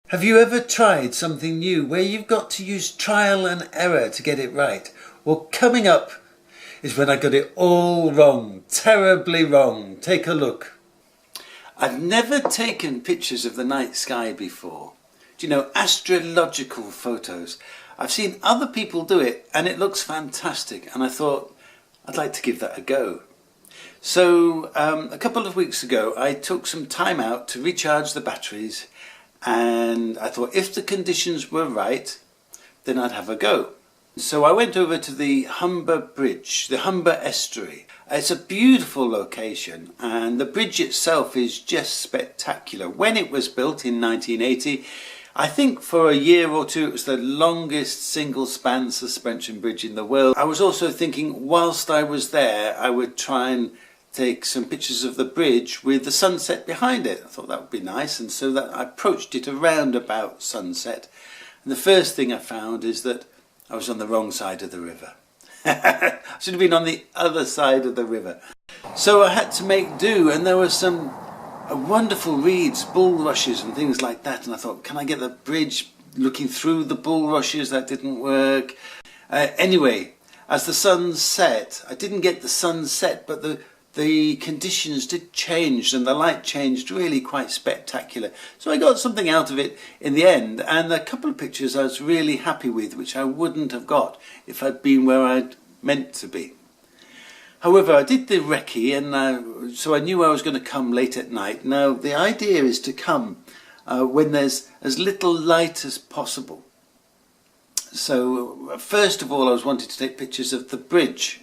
Have you ever tried something new where you've got to use trial and error to get it right? Well, coming up is when I got it all wrong, terribly wrong. Take a look. I've never taken pictures of the night sky before. Do you know, astrological photos. I've seen other people do it and it looks fantastic, and I thought I'd like to give that a go. So a couple of weeks ago I took some time out to recharge the batteries, and I thought if the conditions were right, then I'd have a go. So I went over to the Humber Bridge, the Humber Estuary. It's a beautiful location, and the bridge itself is just spectacular. When it was built in 1980, I think for a year or two it was the longest single span suspension bridge in the world. I was also thinking whilst I was there I would try and take some pictures of the bridge with the sunset behind it. I thought that would be nice, and so that I approached it around about sunset. And the first thing I found is that I was on the wrong side of the river. I should have been on the other side of the river. So I had to make do, and there were some wonderful reeds, bulrushes and things like that, and I thought, can I get the bridge looking through the bulrushes? That didn't work. Anyway, as the sun set, I didn't get the sunset, but the conditions did change and the light changed really quite spectacular. So I got something out of it in the end, and a couple of pictures I was really happy with, which I wouldn't have got if I'd been where I'd meant to be. However, I did the recce, and so I knew I was going to come late at night. Now the idea is to come when there's as little light as possible. So first of all I was wanting to take pictures of the bridge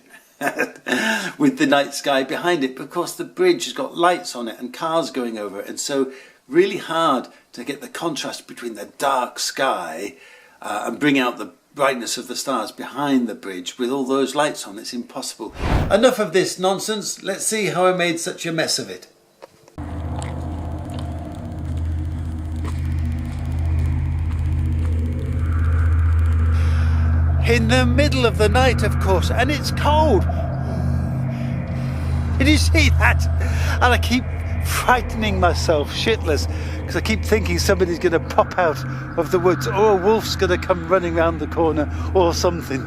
with the night sky behind it, because the bridge has got lights on it and cars going over it, and so really hard to get the contrast between the dark sky and bring out the brightness of the stars behind the bridge with all those lights on. It's impossible. Enough of this nonsense. Let's see how I made such a mess of it. In the middle of the night, of course, and it's cold. Did you see that? And I keep frightening myself shitless because I keep thinking somebody's going to pop out of the woods, or a wolf's going to come running round the corner or something.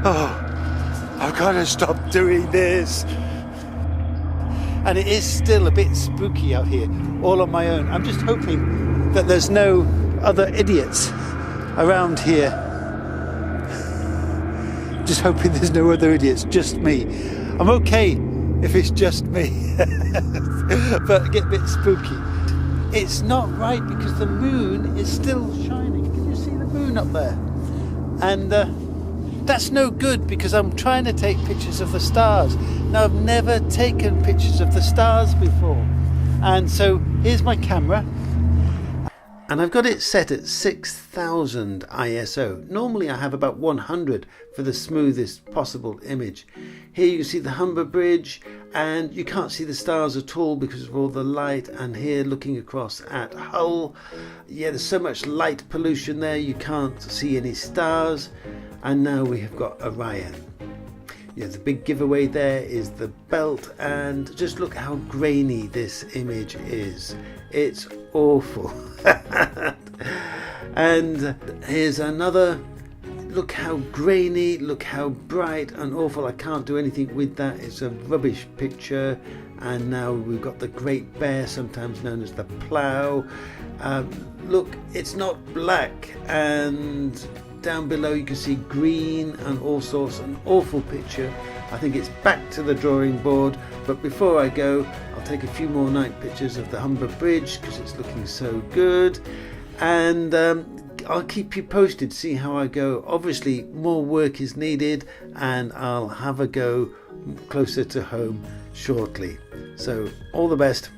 Oh, I've got to stop doing this. And it is still a bit spooky out here, all on my own. I'm just hoping that there's no other idiots around here. Just hoping there's no other idiots, just me. I'm okay if it's just me, but I get a bit spooky. It's not right because the moon is still shining. Can you see the moon up there? And that's no good because I'm trying to take pictures of the stars. Now I've never taken pictures of the stars before. And so here's my camera. And I've got it set at 6000 ISO. Normally I have about 100 for the smoothest possible image. Here you can see the Humber Bridge, and you can't see the stars at all because of all the light. And here looking across at Hull, yeah, there's so much light pollution there you can't see any stars. And now we have got Orion. Yeah, the big giveaway there is the belt, and just look how grainy this image is. It's awful. And here's another. Look how grainy, look how bright and awful. I can't do anything with that. It's a rubbish picture. And now we've got the Great Bear, sometimes known as the Plough. Look, it's not black, and down below you can see green and all sorts. An awful picture. I think it's back to the drawing board, but before I go I'll take a few more night pictures of the Humber Bridge because it's looking so good, and I'll keep you posted, see how I go. Obviously more work is needed, and I'll have a go closer to home shortly. So all the best.